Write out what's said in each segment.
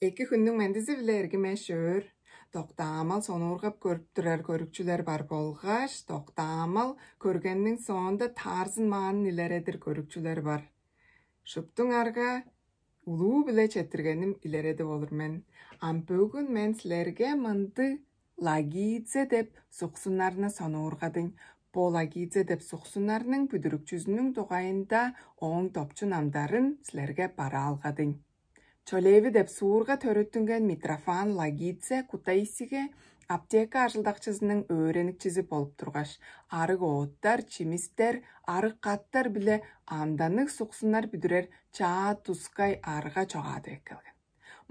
Eki күннің мәндізі білергі мәшөр. Тоқтамал сонурғап көріп тұрар көрікчілер бар болғаш, тоқтамал көргеннің соңында тарзын мағын илередір көрікчілер бар. Шыптың арға улуу біле четтіргенім илереді olur мен. Ампөгін мен сілерге мынды лагидзе деп сұқсынарына сонурғадың. По лагидзе деп сұқсынарының бүдірікчүзінің тоғайында оң топчун амдарын сілерге пара алғадың. Чолеви деп суырға төрөттүнген Митрофан Лагидзе Кутайсиге аптека ажылдақчызының өреникчизи болуп тургаш, арык ooттар, чимистер, арык каттар биле амданык суксунар бүдүрер чаа тускай арыга чогады экелген.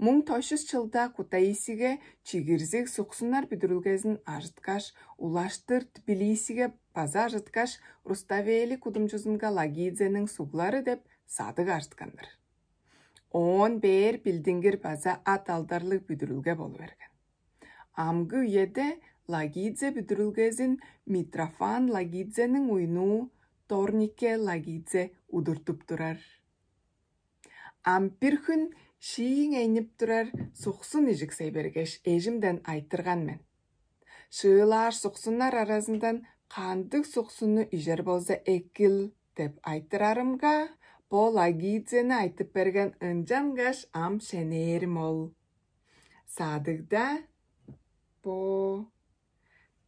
1900 жылда Кутайсиге чигирзик суксунар бүдүрүлгезин ажыткаш, улаштыр Тбилисиге база ажыткаш, Руставели кудумчузунга Лагидзенин суглары деп садык ажыткандар. 11 билдингир база ат алдарлык бүдүрүлге болу берген. Амгы үйеде Лагидзе бүдүрүлгезин Митрофан Лагидзенин уйну Торнике Лагидзе удуртуп турар. Ампир күн шиин эйнип турар суксун ижиксей бергеш эжимден айтырган мен. Шыылар суксунар арасындан кандык суксуну ижер болса экил деп айтырарымга, по Лагидзени айтып берген ынжангаш ам шенерим ол. Садыгда по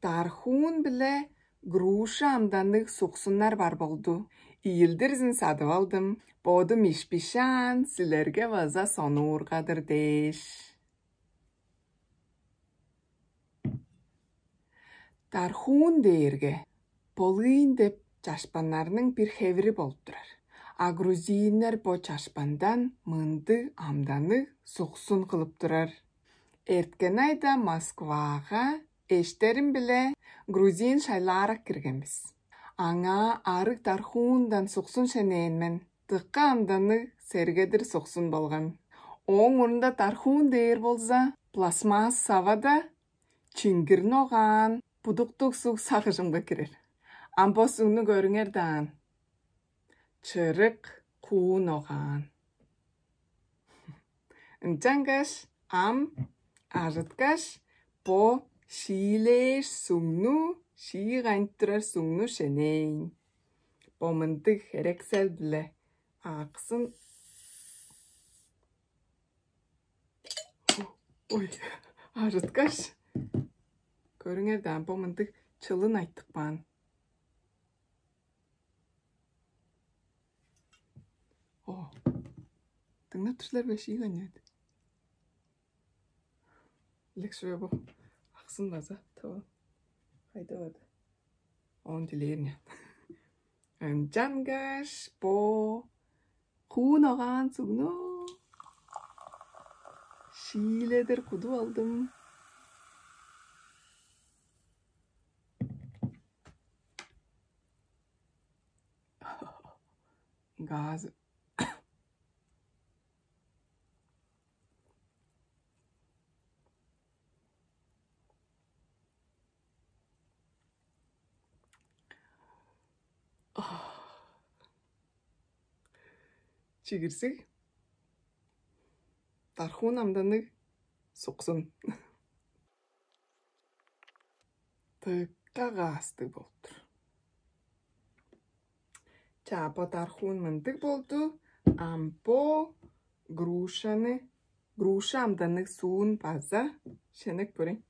тархун биле груша амдандык суксунар бар болду. Ийилдирзин садып алдым. Боду мишпишан силерге база сонуургадыр деш. Тархун дейирге полыйн деп чашпаннарның бир хеври болуп турар. А грузинер по чашпандан мынды амданы суксун кылып турар. Эрткен айда Москвага эштерим биле грузин шайларак киргенбиз. Аңа арык тархундан суксун шенейинмен тыкка амданы сергедир суксун болган. Оң урунда тархун дейир болса, пластмасс савада чиңгирин оган пудуктук сук сагыжымга кирер. Ампо сугну көрүңер даан. Чырык куун оган. Ынчангаш ам ажыткаш по шиилеш сугну шиигайнтырар сугну шенейин. По мындык херексел биле аксын. Ой, ажыткаш көрүңер даан по мындык чылын айттыкпан. Тыңдап тұрсылар бе шиған еді. Лекші бе бұл. Ақсын база. Тауын. Қайда бады. Он дилерін еді. Ынчангаш по құн оған сұғыну. Шииледір құду алдым. Gazı. Çigirsek tarhun amdanı soksun. Tıkka gazdı boldur. Çapa tarhun mıntık boldu. Ampo gruşa amdanı suun baza şenek böreğin.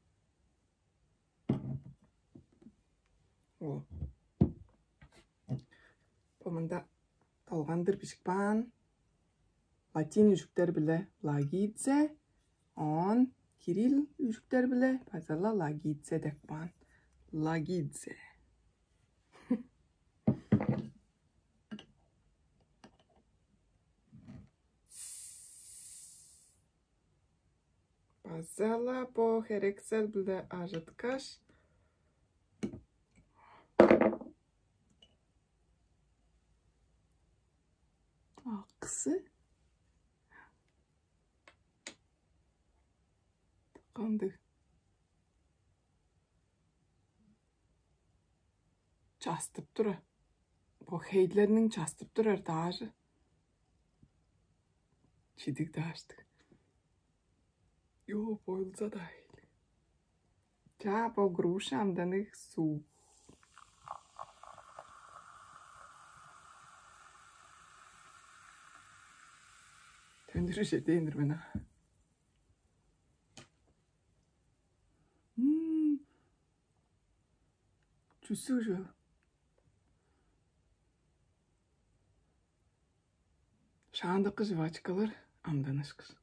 O. Pomanda talgandır bişikpan. Latin yüzükler bile Lagidze. On Kiril yüzükler bile bazala Lagidze dekpan. Lagidze. Bazala po hereksel bile ajıtkaş. Aksı. Tıkandı. Çastıp durar. Bu heylerinin çastıp durar dağcı. Çidik dağıştık. Yo, boyulsa dahil. Ja, bu gruša amdanık su. Döndürüş edeyindir bana. Cüssücü. Şağında kız vaçkalar amdanış kız.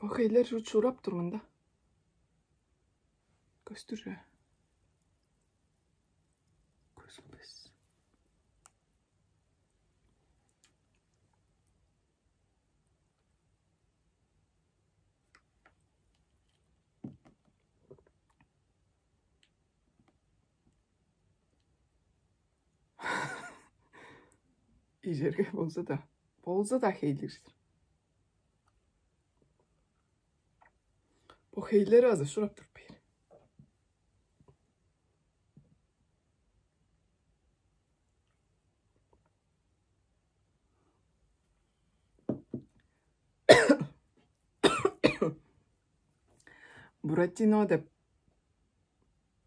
Bakaylar şu çorap durumunda. Göstürü. Gözümüz. İcerge bolsa da heylir. Bu heyleri azı şurap dur beyir. Buratino da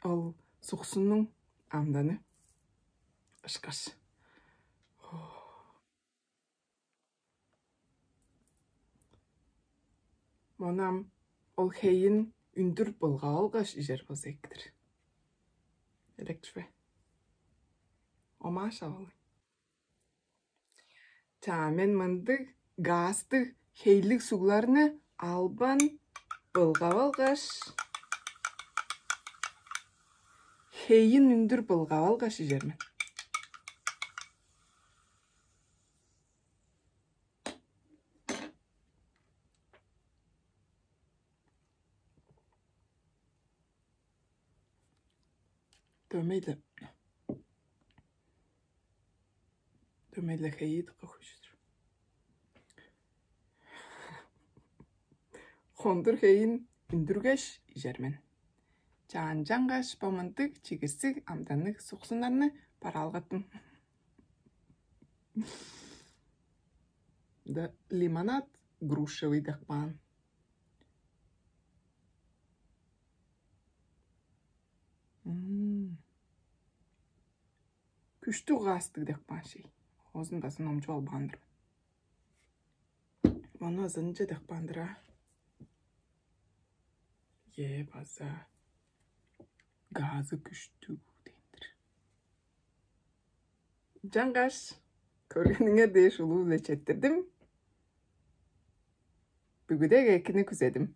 al suqsunun amdanı. Işqaş. Monam ol heyin ündür bulga algaş ijer bolsa ektir. Elektri. Oma şavalı. Tamen mındık gazdı heylik sularını alban bulga algaş. Heyin ündür bulga algaş ijermen. Dömeyle heyi tıqıqıştır. Hondur heyin ündürgeş ijermen. Cangaş bamandık çigisik amdanlık suqsunlarını paralgatım. Da limonad грушевый дақпан. Күшті ғастық дақпан şey. Озын да сынамчу албандыр. Бана зынчы дақпандыра. Baza. Gazı күшті дейіндір. Cangaş. Көргеніңе деш ұлу лечеттердім. Бүгіде екіні күзедім.